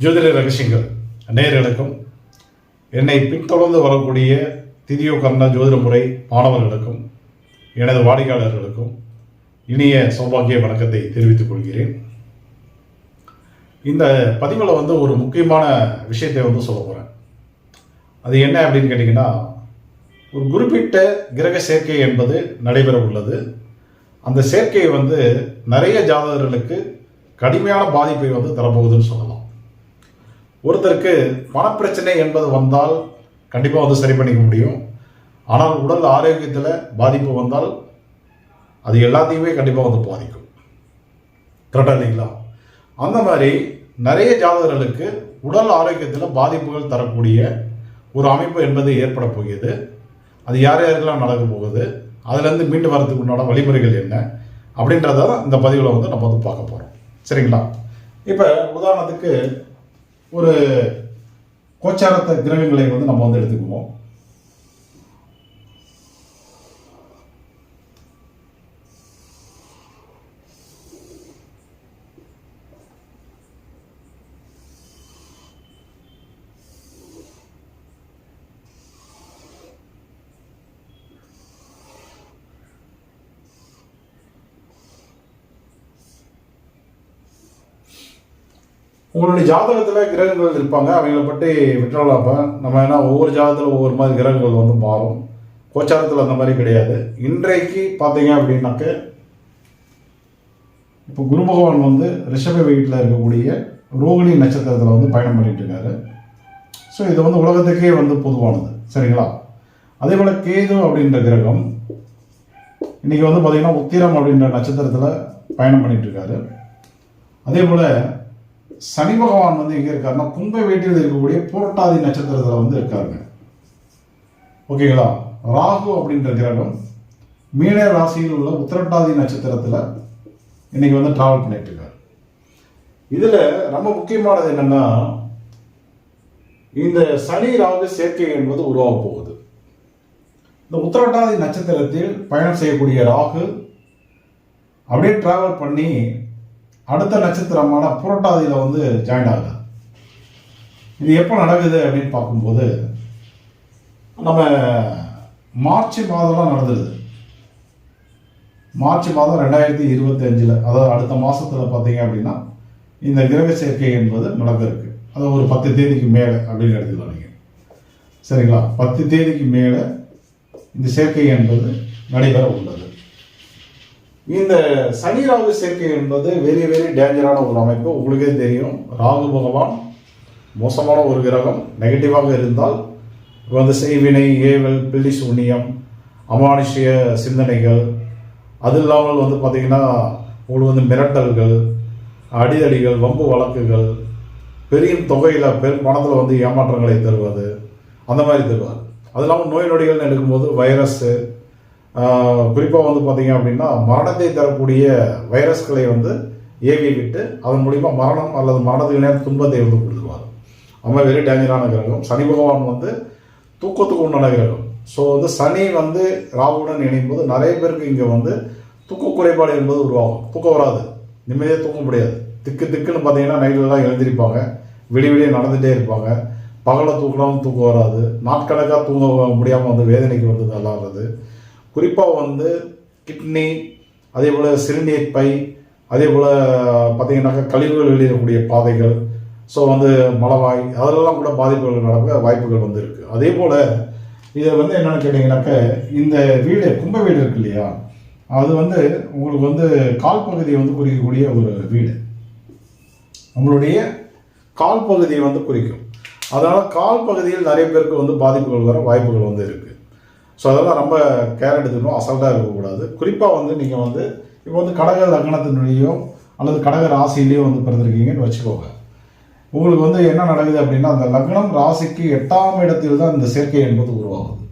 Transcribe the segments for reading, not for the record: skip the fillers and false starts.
ஜோதிட ரகசியங்கள் நேயர்களுக்கும் என்னை பின்தொடர்ந்து வரக்கூடிய திதியோ கர்ண ஜோதிட முறை மாணவர்களுக்கும் எனது வாடிக்கையாளர்களுக்கும் இனிய சௌபாகிய வணக்கத்தை தெரிவித்துக் கொள்கிறேன். இந்த பதிவில் ஒரு முக்கியமான விஷயத்தை சொல்ல போகிறேன். அது என்ன அப்படின்னு கேட்டிங்கன்னா, ஒரு குறிப்பிட்ட கிரக சேர்க்கை என்பது நடைபெற உள்ளது. அந்த சேர்க்கை நிறைய ஜாதகர்களுக்கு கடுமையான பாதிப்பை தரப்போகுதுன்னு சொல்லலாம். ஒருத்தருக்கு பணப்பிரச்சனை என்பது வந்தால் கண்டிப்பாக சரி பண்ணிக்க முடியும். ஆனால் உடல் ஆரோக்கியத்தில் பாதிப்பு வந்தால் அது எல்லாத்தையுமே கண்டிப்பாக பாதிக்கும். கரெக்டாக இல்லைங்களா? அந்த மாதிரி நிறைய ஜாதகர்களுக்கு உடல் ஆரோக்கியத்தில் பாதிப்புகள் தரக்கூடிய ஒரு அமைப்பு என்பது ஏற்பட போகிறது. அது யார் யாருக்கெல்லாம் நடக்க போகுது, அதுலேருந்து மீண்டு வரதுக்கு உண்டான வழிமுறைகள் என்ன அப்படின்றத இந்த பதிவில் நம்ம பார்க்க போகிறோம். சரிங்களா? இப்போ உதாரணத்துக்கு ஒரு கோச்சாரத்த கிரகங்களை நம்ம எடுத்துக்குவோம். உங்களுடைய ஜாதகத்தில் கிரகங்கள் இருப்பாங்க, அவங்கள பற்றி விட்டுறலாம். நம்ம ஏன்னா ஒவ்வொரு ஜாதகத்தில் ஒவ்வொரு மாதிரி கிரகங்கள் மாறும். கோச்சாரத்தில் அந்த மாதிரி கிடையாது. இன்றைக்கு பார்த்தீங்க அப்படின்னாக்க, இப்போ குரு பகவான் ரிஷப வீட்டில் இருக்கக்கூடிய ரோகிணி நட்சத்திரத்தில் பயணம் பண்ணிட்டு இருக்காரு. ஸோ இது உலகத்துக்கே பொதுவானது. சரிங்களா? அதே போல் கேது அப்படின்ற கிரகம் இன்னைக்கு பார்த்தீங்கன்னா உத்திரம் அப்படின்ற நட்சத்திரத்தில் பயணம் பண்ணிட்டு இருக்காரு. அதே போல் சனி பகவான் எங்கே இருக்காருன்னா கும்ப வீட்டில் இருக்கக்கூடிய புரட்டாதி நட்சத்திரத்தில் இருக்காருங்க. ஓகேங்களா? ராகு அப்படின்ற கிரகம் மீன ராசியில் உள்ள உத்திரட்டாதி நட்சத்திரத்தில் இன்னைக்கு டிராவல் பண்ணிட்டு இருக்காரு. இதில் ரொம்ப முக்கியமானது என்னன்னா, இந்த சனி ராகு சேர்க்கை என்பது உருவாக போகுது. இந்த உத்திரட்டாதி நட்சத்திரத்தில் பயணம் செய்யக்கூடிய ராகு அப்படியே டிராவல் பண்ணி அடுத்த நட்சத்திரமான புரட்டாதியில் ஜாயின் ஆகுது. இது எப்போ நடக்குது அப்படின்னு பார்க்கும்போது, நம்ம மார்ச் மாதம்லாம் நடந்துருது. மார்ச் மாதம் 2025, அதாவது அடுத்த மாதத்தில் பார்த்தீங்க அப்படின்னா இந்த கிரக சேர்க்கை என்பது நடக்க இருக்கு. அது ஒரு 10 தேதிக்கு மேலே அப்படின்னு எடுத்துக்கலாம் நீங்கள். சரிங்களா? 10 தேதிக்கு மேலே இந்த சேர்க்கை என்பது நடைபெற உள்ளது. இந்த சனி ராகு சேர்க்கை என்பது வெரி வெரி டேஞ்சரான ஒரு அமைப்பு. உங்களுக்கே தெரியும், ராகு பகவான் மோசமான ஒரு கிரகம். நெகட்டிவாக இருந்தால் செய்வினை, ஏவல், பில்லி சூனியம், அமானுஷ்ய சிந்தனைகள், அது இல்லாமல் பார்த்தீங்கன்னா உங்களுக்கு மிரட்டல்கள், அடிதடிகள், வம்பு வழக்குகள், பெரிய தொகையில் பணத்தில் ஏமாற்றங்களை தருவது, அந்த மாதிரி தருவார். அது இல்லாமல் நோய் நொடிகள்னு எடுக்கும்போது வைரஸ்ஸு, குறிப்பாக பார்த்தீங்க அப்படின்னா மரணத்தை தரக்கூடிய வைரஸ்களை ஏவி விட்டு அதன் மூலிமா மரணம் அல்லது மரணத்துக்கு நேரம் துன்பத்தை கொடுத்துருவார். அது மாதிரி வெரி டேஞ்சரான கிரகம். சனி பகவான் தூக்கத்துக்கு உண்டான கிரகம். ஸோ சனி ராகுடன் இணையும் போது நிறைய பேருக்கு இங்கே தூக்க குறைபாடு என்பது உருவாகும். தூக்கம் வராது, நிம்மதியாக தூங்க முடியாது. திக்குன்னு பார்த்தீங்கன்னா நைட்லலாம் எழுந்திருப்பாங்க, விடிய நடந்துகிட்டே இருப்பாங்க. பகலை தூக்கினாலும் தூக்கம் வராது, நாட்கணக்காக தூங்க முடியாமல் வேதனைக்கு நல்லாடுறது. குறிப்பாக கிட்னி, அதே போல் சிறுநீர் பை, அதே போல் பார்த்தீங்கன்னாக்கா கழிவுகள் வெளியிடக்கூடிய பாதைகள், ஸோ மலவாய், அதெல்லாம் கூட பாதிப்புகள் நடக்க வாய்ப்புகள் இருக்குது. அதே போல் இதை என்னென்னு கேட்டிங்கனாக்க, இந்த வீடு கும்ப வீடு இருக்கு இல்லையா, அது உங்களுக்கு கால் பகுதியை குறிக்கக்கூடிய ஒரு வீடு. நம்மளுடைய கால் பகுதியை குறிக்கும். அதனால் கால் பகுதியில் நிறைய பேருக்கு பாதிப்புகள் வர வாய்ப்புகள் இருக்குது. ஸோ அதெல்லாம் ரொம்ப கேர் எடுத்துக்கணும், அசால்ட்டாக இருக்கக்கூடாது. குறிப்பாக நீங்கள் இப்போ கடக லக்னத்தினுடையோ அல்லது கடக ராசியிலேயோ பிறந்திருக்கீங்கன்னு வச்சுக்கோங்க. உங்களுக்கு என்ன நடக்குது அப்படின்னா, அந்த லக்னம் ராசிக்கு 8ஆம் இடத்தில் தான் இந்த சேர்க்கை என்பது உருவாகுது.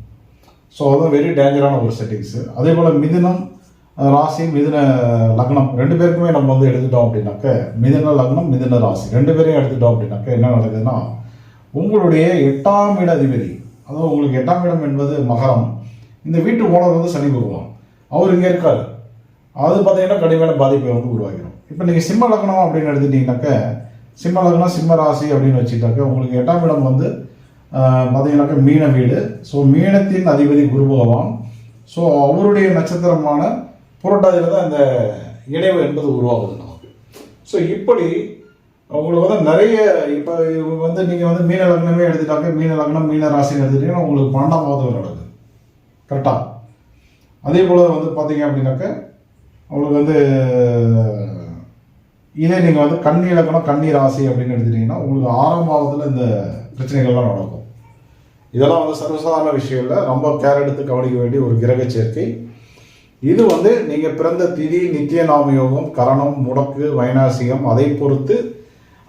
ஸோ அதுதான் வெரி டேஞ்சரான ஒரு செட்டிங்ஸு. அதே போல் மிதுனம் ராசி, மிதுன லக்னம் ரெண்டு பேருக்குமே நம்ம எடுத்துட்டோம் அப்படின்னாக்க, மிதுன லக்னம், மிதுன ராசி ரெண்டு பேரையும் எடுத்துட்டோம் அப்படின்னாக்க என்ன நடக்குதுன்னா, உங்களுடைய 8ஆம் இட அதிபதி, அதாவது உங்களுக்கு 8ஆம் இடம் என்பது மகரம், இந்த வீட்டு ஓனர் சனி பகவான், அவர் இங்கே இருக்காரு. அது பார்த்தீங்கன்னா கடுமையான பாதிப்பை உருவாக்கிடும். இப்போ நீங்கள் சிம்ம லக்னம் அப்படின்னு எடுத்துட்டீங்கன்னாக்க, சிம்ம லக்னம் சிம்ம ராசி அப்படின்னு வச்சுட்டாக்க உங்களுக்கு 8ஆம் இடம் வந்து பார்த்தீங்கன்னாக்கா மீன வீடு. ஸோ மீனத்தின் அதிபதி குரு பகவான். ஸோ அவருடைய நட்சத்திரமான புரட்டாதியில் தான் இந்த இணைவு என்பது உருவாகுது நமக்கு. ஸோ இப்படி உங்களுக்கு வந்து நிறைய இப்போ வந்து நீங்கள் வந்து மீன லக்னமே எடுத்துட்டாக்க மீன லக்னம் மீன ராசின்னு எடுத்துட்டீங்கன்னா உங்களுக்கு 12ஆம் பாவத்தில் நடக்குது கரெக்டாக. அதே போல் வந்து பார்த்தீங்க அப்படின்னாக்க உங்களுக்கு வந்து இதே நீங்கள் வந்து கன்னி லக்னம் கன்னி ராசி அப்படின்னு எடுத்துட்டிங்கன்னா உங்களுக்கு 6ஆம் பாவத்தில் இந்த பிரச்சனைகள்லாம் நடக்கும். இதெல்லாம் வந்து சர்வசாதாரண விஷயம் இல்லை, ரொம்ப கேர் எடுத்து கவனிக்க வேண்டிய ஒரு கிரக சேர்க்கை. இது வந்து நீங்கள் பிறந்த திதி நித்திய நாம யோகம் கரணம் முடக்கு வைநாசிகம் அதை பொறுத்து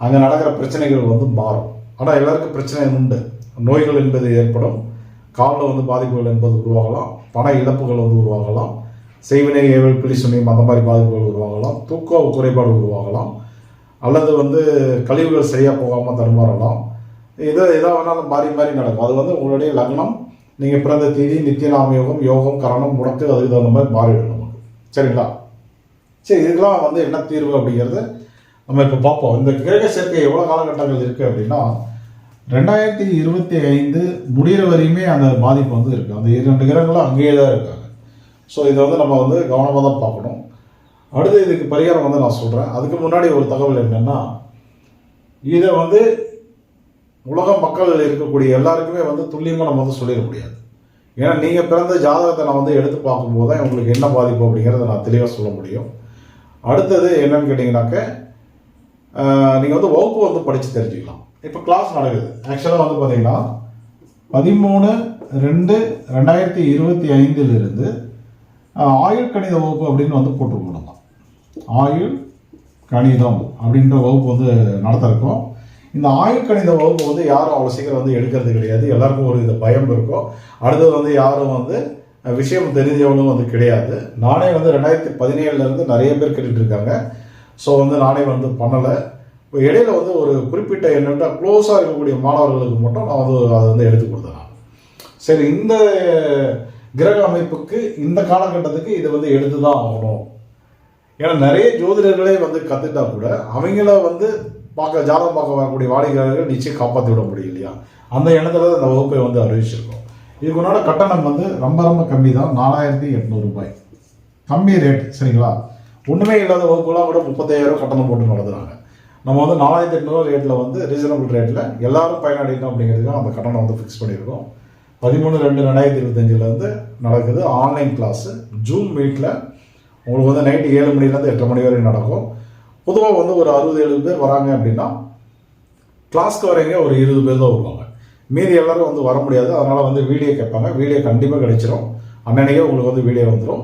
அங்கே நடக்கிற பிரச்சனைகள் வந்து மாறும். ஆனால் எல்லாருக்கும் பிரச்சனை உண்டு. நோய்கள் என்பது ஏற்படும், காலில் வந்து பாதிப்புகள் என்பது உருவாகலாம், பண இழப்புகள் வந்து உருவாகலாம், செய்வினை ஏவல் பிழி சுனியம் அந்த மாதிரி பாதிப்புகள் உருவாகலாம், தூக்க குறைபாடு உருவாகலாம், அல்லது வந்து கழிவுகள் சரியாக போகாமல் தடுமாறலாம். எதா வேணாலும் மாறி மாறி நடக்கும். அது வந்து உங்களுடைய லக்னம் நீங்கள் பிறந்த தேதி நித்திய நாம யோகம் யோகம் கரணம் முடக்கு அதுக்கு தகுந்த மாதிரி மாறிடும் நமக்கு. சரிங்களா? சரி, இதுக்கெல்லாம் வந்து என்ன தீர்வு அப்படிங்கிறத நம்ம இப்போ பார்ப்போம். இந்த கிரக சேர்க்கை எவ்வளோ காலகட்டங்கள் இருக்குது அப்படின்னா 2025 முடிகிற வரையுமே அந்த பாதிப்பு வந்து இருக்குது. அந்த 2 கிரகங்களும் அங்கேயே தான் இருக்காங்க. ஸோ இதை வந்து நம்ம வந்து கவனமாக தான் பார்க்கணும். அடுத்து இதுக்கு பரிகாரம் வந்து நான் சொல்கிறேன். அதுக்கு முன்னாடி ஒரு தகவல் என்னென்னா, இதை வந்து உலக மக்கள் இருக்கக்கூடிய எல்லாருக்குமே வந்து துல்லியமாக நம்ம வந்து சொல்லிட முடியாது. ஏன்னா நீங்கள் பிறந்த ஜாதகத்தை நான் வந்து எடுத்து பார்க்கும்போது தான் உங்களுக்கு என்ன பாதிப்பு அப்படிங்கிறத நான் தெளிவாக சொல்ல முடியும். அடுத்தது என்னன்னு கேட்டிங்கனாக்க, நீங்கள் வந்து வகுப்பு வந்து படித்து தெரிஞ்சுக்கலாம். இப்போ கிளாஸ் நடக்குது. ஆக்சுவலாக வந்து பார்த்தீங்கன்னா 13/2/2025 ஆயுள் கணித வகுப்பு அப்படின்னு வந்து போட்டிருக்கோம். நம்ம ஆயுள் கணிதம் அப்படின்ற வகுப்பு வந்து நடத்திருக்கோம். இந்த ஆயுள் கணித வகுப்பு வந்து யாரும் அவ்வளோ சீக்கிரம் வந்து எடுக்கிறது கிடையாது. எல்லாருக்கும் ஒரு இது பயம் இருக்கும். அடுத்தது வந்து யாரும் வந்து விஷயம் தெரிஞ்சவங்களும் வந்து கிடையாது. நானே வந்து 2017 நிறைய பேர் கேட்டுட்டு இருக்காங்க. ஸோ வந்து நானே வந்து பண்ணலை. இப்போ இடையில வந்து ஒரு குறிப்பிட்ட என்னென்னா க்ளோஸாக இருக்கக்கூடிய மாணவர்களுக்கு மட்டும் நான் வந்து அதை வந்து எடுத்து கொடுத்தேன். சரி, இந்த கிரக அமைப்புக்கு இந்த காலகட்டத்துக்கு இதை வந்து எடுத்து தான் ஆகணும். ஏன்னா நிறைய ஜோதிடர்களே வந்து கற்றுட்டா கூட அவங்கள வந்து ஜாதகம் பார்க்க வரக்கூடிய வாடிக்கையாளர்கள் நிச்சயம் காப்பாற்றி விட முடியும் இல்லையா? அந்த எண்ணத்தில் இந்த வகுப்பை வந்து அறிவிச்சிருக்கோம். இதுக்கு முன்னாடி கட்டணம் வந்து ரொம்ப ரொம்ப கம்மி தான், 4800 ரூபாய் கம்மி ரேட். சரிங்களா? ஒன்றுமே இல்லாத வகுப்புலாம் கூட 35,000 கட்டணம் போட்டு நடத்துகிறாங்க. நம்ம வந்து 4800 ரேட்டில் வந்து ரீசனபிள் ரேட்டில் எல்லாரும் பயனடையணும் அப்படிங்கிறதுக்காக அந்த கட்டணம் வந்து ஃபிக்ஸ் பண்ணியிருக்கோம். 13/2/2025 நடக்குது ஆன்லைன் கிளாஸு. ஜூம் மீட்டில் உங்களுக்கு வந்து நைட்டு 7 மணிலேருந்து 8 மணி வரைக்கும் நடக்கும். பொதுவாக வந்து ஒரு 60-70 பேர் வராங்க அப்படின்னா கிளாஸ்க்கு வரீங்க ஒரு 20 பேர் தான் வருவாங்க. மீதி எல்லாரும் வந்து வர முடியாது. அதனால் வந்து வீடியோ கேட்பாங்க. வீடியோ கண்டிப்பாக கிடைச்சிரும். அன்னன்னைக்கே உங்களுக்கு வந்து வீடியோ வந்துடும்.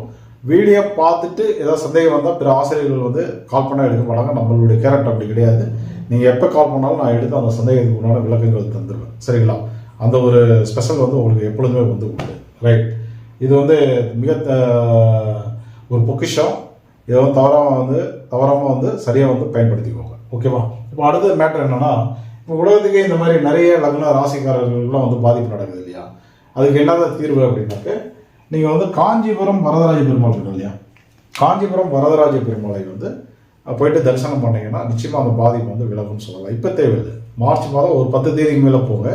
வீடியோ பார்த்துட்டு ஏதாவது சந்தேகம் வந்தால் பிற ஆசிரியர்கள் வந்து கால் பண்ணால் எடுக்க மாட்டாங்க. நம்மளுடைய கேரக்டர் அப்படி கிடையாது. நீங்கள் எப்போ கால் பண்ணாலும் நான் எடுத்து அந்த சந்தேகத்துக்கு உண்டான விளக்கங்கள் தந்துடுவேன். சரிங்களா? அந்த ஒரு ஸ்பெஷல் வந்து உங்களுக்கு எப்பொழுதுமே வந்து உண்டு. ரைட். இது வந்து மிக ஒரு பொக்கிஷம். இதை வந்து தவறாமல் வந்து சரியாக வந்து பயன்படுத்திக்கோங்க. ஓகேவா? இப்போ அடுத்த மேட்டர் என்னென்னா, இப்போ உலகத்துக்கே இந்த மாதிரி நிறைய லக்ன ராசிக்காரர்கள்லாம் வந்து பாதிப்பு நடக்குது இல்லையா? அதுக்கு என்னதான் தீர்வு அப்படின்னாக்க, நீங்கள் வந்து காஞ்சிபுரம் வரதராஜ பெருமாள் இருக்கு இல்லையா? காஞ்சிபுரம் வரதராஜ பெருமாளை வந்து போயிட்டு தரிசனம் பண்ணிங்கன்னா நிச்சயமாக அந்த பாதிப்பு வந்து விலகும்னு சொல்லலாம். இப்போ தேவையில்லை. மார்ச் மாதம் ஒரு 10 தேதிக்கு மேலே போங்க,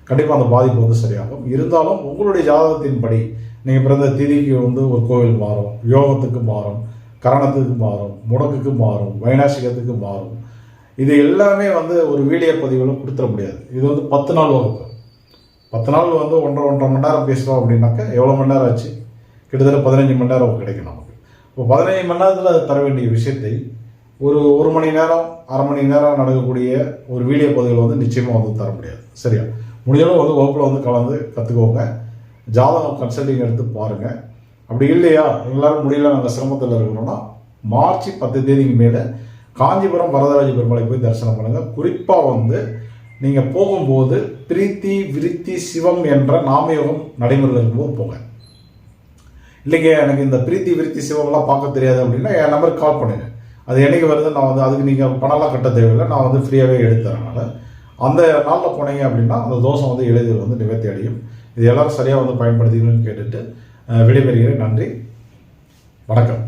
கண்டிப்பாக அந்த பாதிப்பு வந்து சரியாகும். இருந்தாலும் உங்களுடைய ஜாதகத்தின்படி நீங்கள் பிறந்த திதிக்கு வந்து ஒரு கோவில் மாறும், யோகத்துக்கு மாறும், கரணத்துக்கு மாறும், முடக்குக்கு மாறும், வைநாசிகத்துக்கு மாறும். இது எல்லாமே வந்து ஒரு வீடியோ பதிவில் கொடுத்துட முடியாது. இது வந்து 10 நாள் வகுப்பு. 10 நாள் வந்து 1.5 மணி நேரம் பேசுகிறோம் அப்படின்னாக்க எவ்வளோ மணி நேரம் ஆச்சு? கிட்டத்தட்ட 15 மணி நேரம் கிடைக்கும் நமக்கு. இப்போ 15 மணி நேரத்தில் அது தர வேண்டிய விஷயத்தை ஒரு மணி நேரம் 1/2 மணி நேரம் நடக்கக்கூடிய ஒரு வீடியோ பதிவில் வந்து நிச்சயமாக வந்து தர முடியாது. சரியா? முடிஞ்சளவு வந்து வகுப்பில் வந்து கலந்து கற்றுக்கோங்க. ஜாதகம் கன்சல்டிங் எடுத்து பாருங்கள். அப்படி இல்லையா, எங்களால் முடியல, நாங்கள் சிரமத்தில் இருக்கிறோன்னா மார்ச் 10 தேதிக்கு மேலே காஞ்சிபுரம் வரதராஜ பெருமாளை போய் தரிசனம் பண்ணுங்கள். குறிப்பாக வந்து நீங்கள் போகும்போது பிரீத்தி விருத்தி சிவம் என்ற நாமயோகம் நடைமுறையில் இருக்கும்போது போங்க. இல்லைங்க எனக்கு இந்த பிரீத்தி விருத்தி சிவம்லாம் பார்க்க தெரியாது அப்படின்னா என் நம்பருக்கு கால் பண்ணுங்கள். அது என்னைக்கு வருது நான் வந்து அதுக்கு நீங்கள் பணம்லாம் கட்ட தேவையில்லை, நான் வந்து ஃப்ரீயாகவே எடுத்து தரனால அந்த நாளில் போனீங்க அப்படின்னா அந்த தோஷம் வந்து எளிதில் வந்து நிவர்த்தி அடையும். இது எல்லோரும் சரியாக வந்து பயன்படுத்திக்கணும்னு கேட்டுட்டு விடைபெறுகிறேன். நன்றி, வணக்கம்.